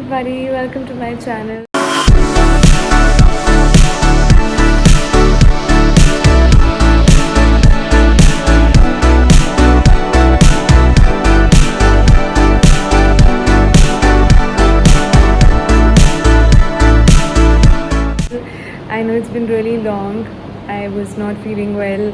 everybody, welcome to my channel. I know it's been really long. I was not feeling well.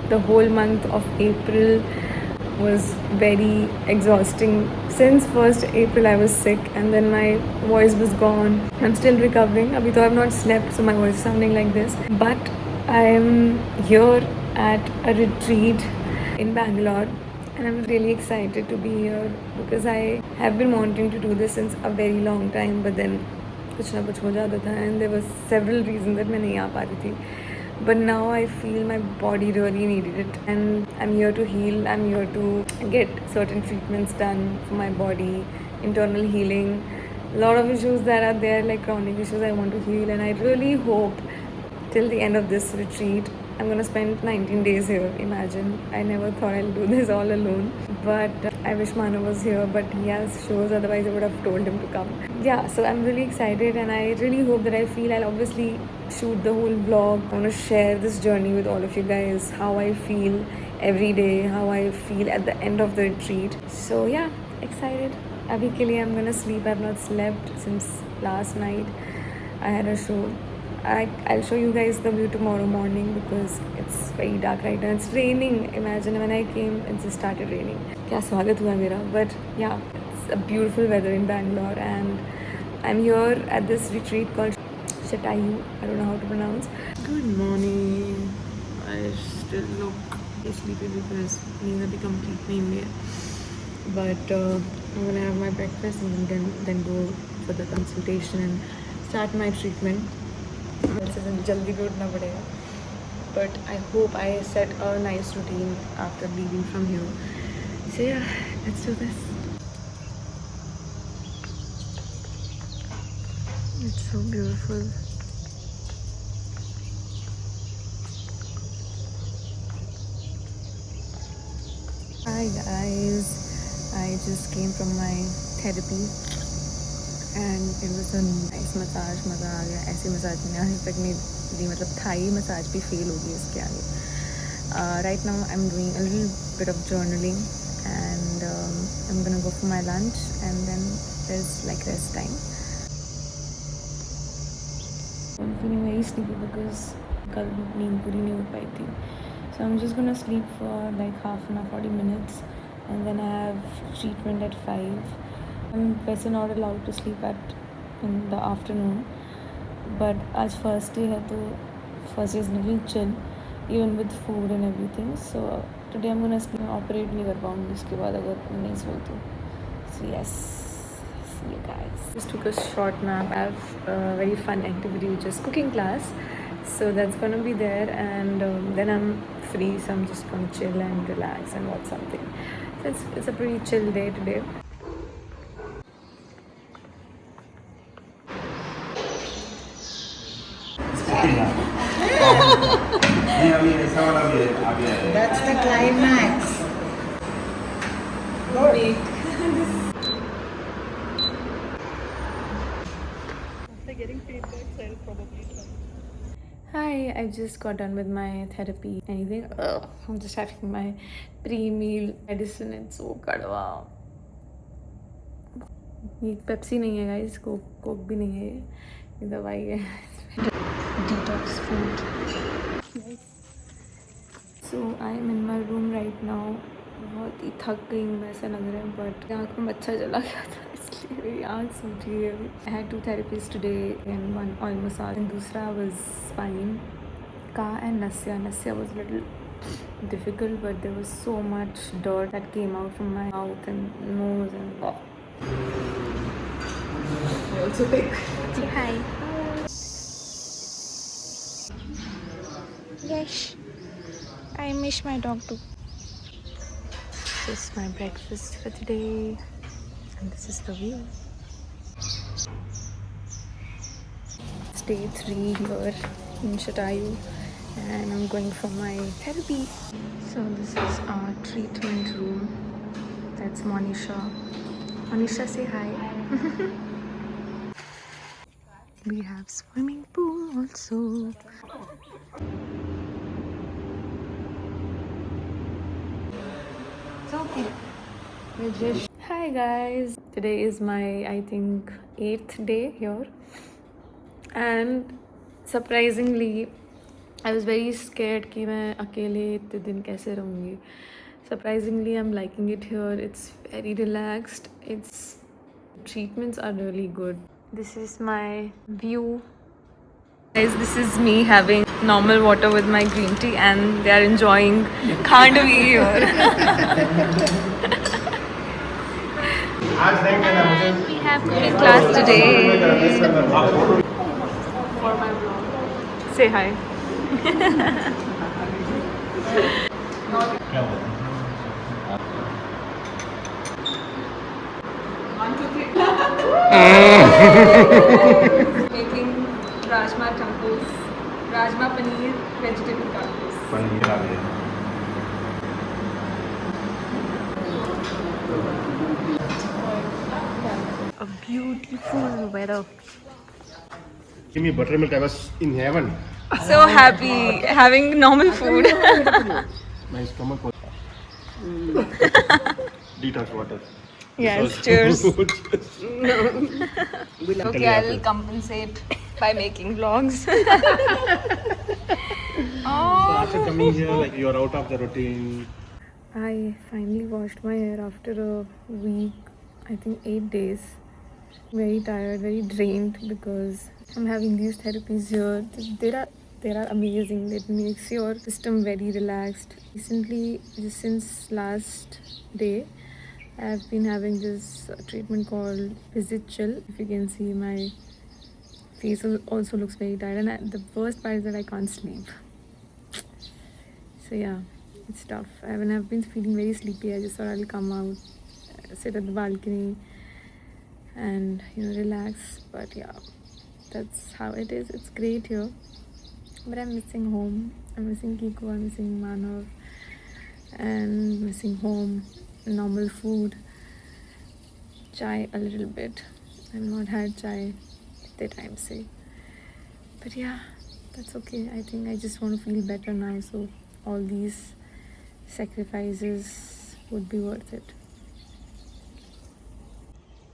The whole month of April was very exhausting. Since 1st April I was sick and then my voice was gone. I'm still recovering. Abhi to I've not slept, so my voice is sounding like this. But I'm here at a retreat in Bangalore and I'm really excited to be here because I have been wanting to do this since a very long time, but then कुछ ना कुछ हो जाता था and there were several reasons that मैं नहीं आ पा रही थी. But now I feel my body really needed it and I'm here to heal. I'm here to get certain treatments done for my body, internal healing. A lot of issues that are there, like chronic issues, I want to heal, and I really hope till the end of this retreat I'm gonna spend 19 days here. Imagine, I never thought I'll do this all alone, but I wish Manu was here, but he has shows, otherwise I would have told him to come. Yeah, so I'm really excited and I really hope that I feel I'll obviously shoot the whole vlog. I want to share this journey with all of you guys, how I feel every day, how I feel at the end of the retreat. So yeah, excited. Abhi ke liye I'm gonna sleep. I've not slept since last night. I had a show. I'll show you guys the view tomorrow morning because it's very dark right now. It's raining. Imagine when I came, it just started raining. Kya swagat hua mera. But yeah, it's a beautiful weather in Bangalore and I'm here at this retreat called Shatayu. I don't know how to pronounce. Good morning. I still look sleepy because neither the complete name here. But I'm gonna have my breakfast and then go for the consultation and start my treatment. Jaldi bhi उठना पड़ेगा. But I hope I set a nice routine after leaving from here. So yeah, let's do this. It's so beautiful. Hi guys, I just came from my therapy and it was a nice massage. मज़ा आ गया. ऐसी massage मैंने आज तक नहीं दी, मतलब Thai massage भी fail होगी इसके आगे. Right now I'm doing a little bit of journaling and I'm gonna go for my lunch and then there's like rest time. I'm feeling very sleepy because कल नींद पूरी नहीं हो पाई थी. So I'm just gonna sleep for like half an hour, 40 minutes and then I have treatment at 5. I'm वैसे not allowed to sleep in the afternoon, but आज first day है तो first day is little chill even with food and everything. So today I'm gonna sleep. Operate नहीं कर पाऊँगी इसके बाद अगर नहीं सोई तो. So yes, see you guys. Just took a short nap. I have a very fun activity which is cooking class. So that's gonna be there and then I'm free, so I'm just gonna chill and relax and watch something. So it's a pretty chill day today. That's the climax. After getting feedback, I'll probably try. Hi, I just got done with my therapy. Anything? I'm just having my pre-meal medicine. It's so kadwa. ये Pepsi नहीं है guys, Coke भी नहीं है, ये दवाई है. Detox food. So I'm in my room right now. बहुत ही थक गई हूँ ऐसा लग रहा है, बट आँख में बच्चा चला गया था इसलिए मेरी आँख सूज रही है अभी. I had 2 therapies today and 1 oil massage and दूसरा was spine का and Nasya was a little difficult, but there was so much dirt that came out from my mouth and nose and I also take. Say hi. Yes, I miss my dog too. This is my breakfast for today and this is the view. It's day 3 here in Shatayu and I'm going for my therapy. So this is our treatment room. That's Monisha. Monisha, say hi. We have swimming pool also. Hi guys, today is my I think 8th day here, and surprisingly I was very scared कि मैं अकेले इतने दिन कैसे रहूँगी. Surprisingly I'm liking it here. It's very relaxed. Its treatments are really good. This is my view. Guys, this is me having normal water with my green tea and they are enjoying Khandvi here. We have cooking class today. For my vlog. Say hi. Making rajma tacos, rajma paneer, vegetable tacos. A beautiful weather. Give me buttermilk. I was in heaven. So happy having normal food. My stomach was. Detox water. Yes, cheers. Okay, Okay, I'll compensate by making vlogs. After coming here, like you're out of the routine. I finally washed my hair after a week, I think 8 days. Very tired, very drained because I'm having these therapies here. They are amazing. It makes your system very relaxed. Recently, just since last day, I've been having this treatment called Visit Chill. If you can see, my face also looks very tired, and the worst part is that I can't sleep. So yeah, it's tough. When I've been feeling very sleepy, I just thought I'll come out, sit at the balcony, and relax. But yeah, that's how it is. It's great here, but I'm missing home. I'm missing Kiko. I'm missing Manav, and missing home, normal food, chai a little bit. I've not had chai at the time say, but yeah, that's okay. I think I just want to feel better now, so all these sacrifices would be worth it.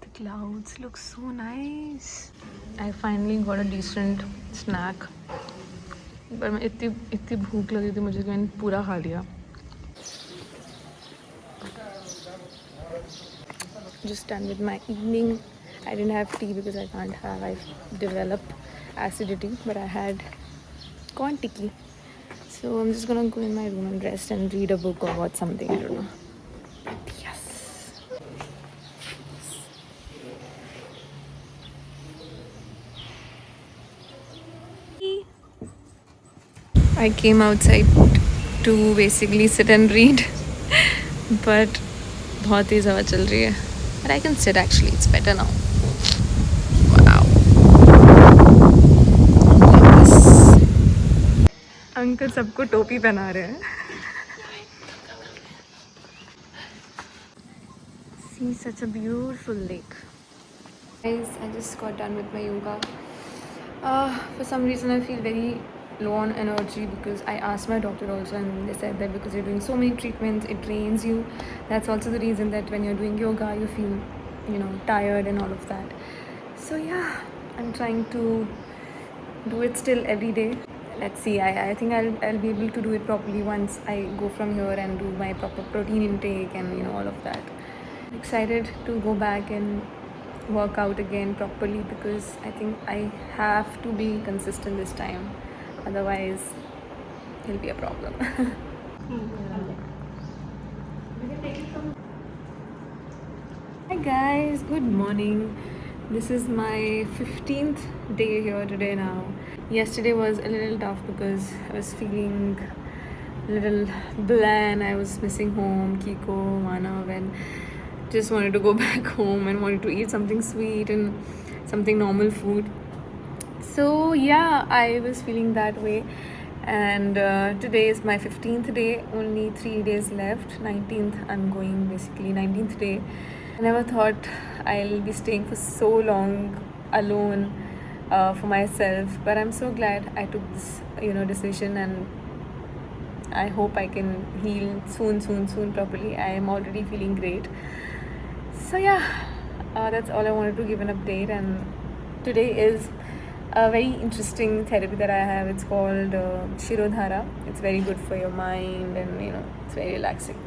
The clouds look so nice. I finally got a decent snack. पर मैं इतनी भूख लगी थी मुझे कि मैंने पूरा खा लिया. Just done with my evening. I didn't have tea because I can't have. I've developed acidity, but I had corn tikki. So I'm just gonna go in my room and rest and read a book or watch something. I don't know. But yes. I came outside to basically sit and read, but बहुत तेज हवा चल रही है. But I can sit actually. It's better now. Wow. Uncle सबको टोपी पहना रहे हैं. See such a beautiful lake. Guys, I just got done with my yoga. For some reason I feel very low on energy because I asked my doctor also, and they said that because you're doing so many treatments it drains you. That's also the reason that when you're doing yoga you feel tired and all of that. So yeah, I'm trying to do it still every day. Let's see. I think I'll be able to do it properly once I go from here and do my proper protein intake and all of that. I'm excited to go back and work out again properly because I think I have to be consistent this time, otherwise it'll be a problem. Hi guys, good morning. This is my 15th day here today now. Yesterday was a little tough because I was feeling a little bland. I was missing home, Kiko, Manav, and just wanted to go back home and wanted to eat something sweet and something normal food. So yeah, I was feeling that way, and today is my 15th day. Only 3 days left. 19th I'm going, basically 19th day. I never thought I'll be staying for so long alone for myself. But I'm so glad I took this, decision, and I hope I can heal soon properly. I am already feeling great. So yeah, that's all I wanted to give an update. And today is a very interesting therapy that I have. It's called Shirodhara. It's very good for your mind, and it's very relaxing.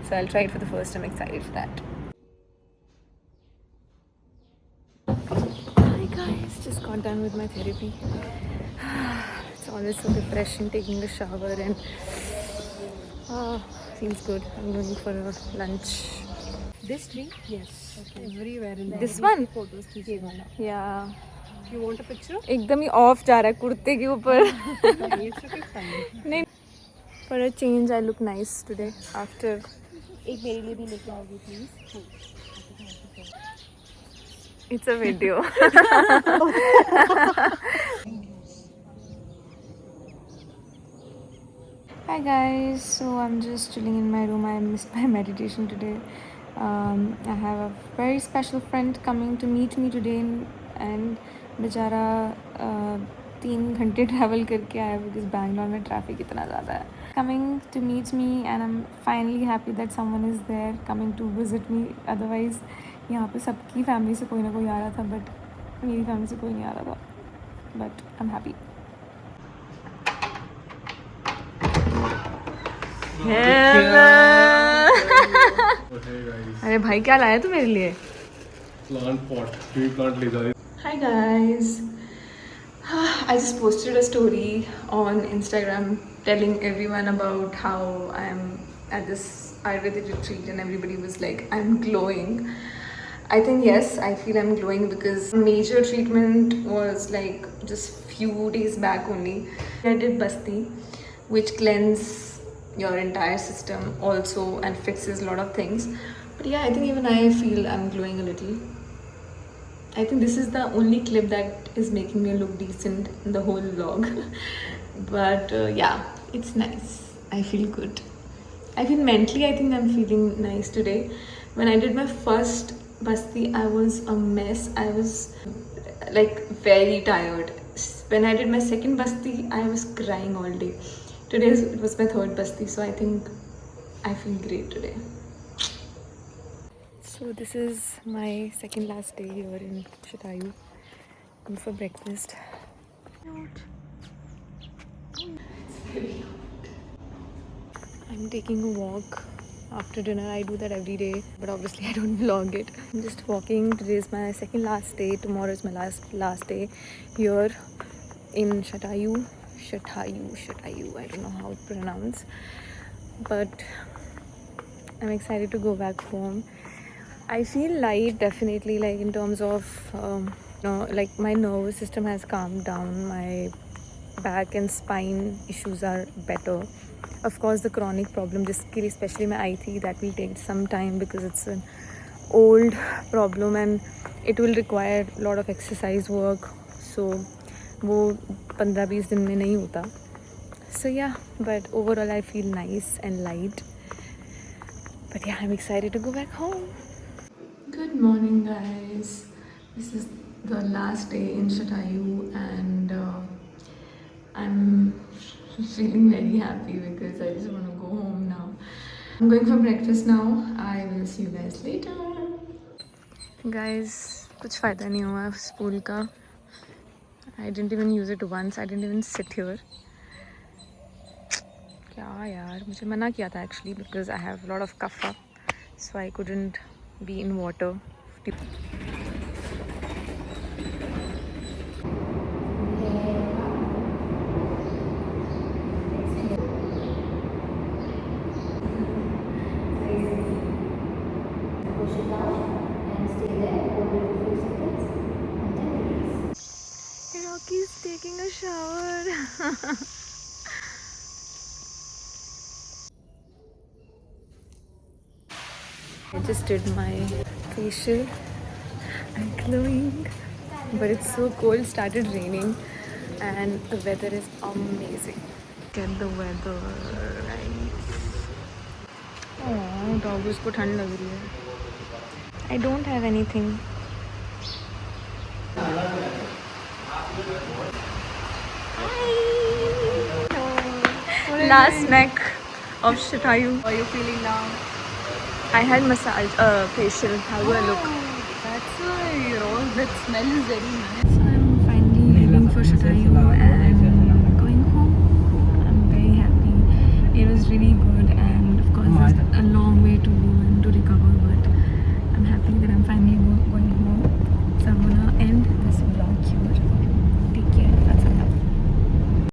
So I'll try it for the first time. Excited for that. Hi guys, just got done with my therapy. It's always so refreshing taking a shower, and feels good. I'm going for a lunch. This tree? Yes. Okay. Everywhere in the This one? photos खींचे वाला. Yeah. You want a picture? एकदम ही of जा रहा है कुर्ते के ऊपर. It's okay, fine. नहीं. For a change, I look nice today after. एक मेरे लिए भी लेके आओगी please. It's a video. Hi guys, so I'm just chilling in my room. I missed my meditation today. I have a very special friend coming to meet me today, and बेचारा 3 घंटे travel करके आया because Bangalore में traffic इतना ज़्यादा है. Coming to meet me, and I'm finally happy that someone is there coming to visit me. Otherwise यहाँ पे सबकी फैमिली से कोई ना कोई आ रहा था, बट मेरी फैमिली से कोई नहीं आ रहा था. But I am happy. अरे भाई क्या लाया तू मेरे लिए? Plant pot. Tree plant ले जाए. Hi guys. I just posted a story on Instagram telling everyone about how I am at this Ayurvedic retreat, and everybody was like, I'm glowing. I think yes, I feel I'm glowing because major treatment was like just few days back only. I did Basti, which cleanses your entire system also and fixes a lot of things. But yeah, I think even I feel I'm glowing a little. I think this is the only clip that is making me look decent in the whole vlog. But yeah, it's nice. I feel good. I feel mentally, I think I'm feeling nice today. When I did my first Basti, I was a mess. I was like very tired. When I did my second Basti, I was crying all day. Today it was my third Basti, so I think I feel great today. So this is my second last day here in Shatayu. Going for breakfast. I'm taking a walk after dinner. I do that every day, but obviously I don't vlog it. I'm just walking. Today is my second last day. Tomorrow is my last day here in Shatayu. Shatayu. I don't know how to pronounce, but I'm excited to go back home. I feel light, definitely, like in terms of like my nervous system has calmed down. My back and spine issues are better. Of course, the chronic problem, especially my eye, that will take some time because it's an old problem and it will require a lot of exercise work. So वो 15-20 दिन में नहीं होता. So yeah, but overall I feel nice and light. But yeah, I'm excited to go back home. Good morning guys. This is the last day in Shatayu, and I'm feeling very happy because I just want to go home now. I'm going for breakfast now. I will see you guys later. Guys, कुछ फ़ायदा नहीं हुआ इस pool का. I didn't even use it once. I didn't even sit here. क्या यार, मुझे मना किया था actually because I have a lot of kapha, so I couldn't be in water. Rocky's taking a shower. I just did my facial. I'm glowing, but it's so cold. Started raining, and the weather is amazing. Get the weather right. Oh, dog उसको ठंड लग रही है. I don't have anything. Last snack of Shitayu. How are you feeling now? I had massage, facial. How do I look? That's why your all that smell is very nice.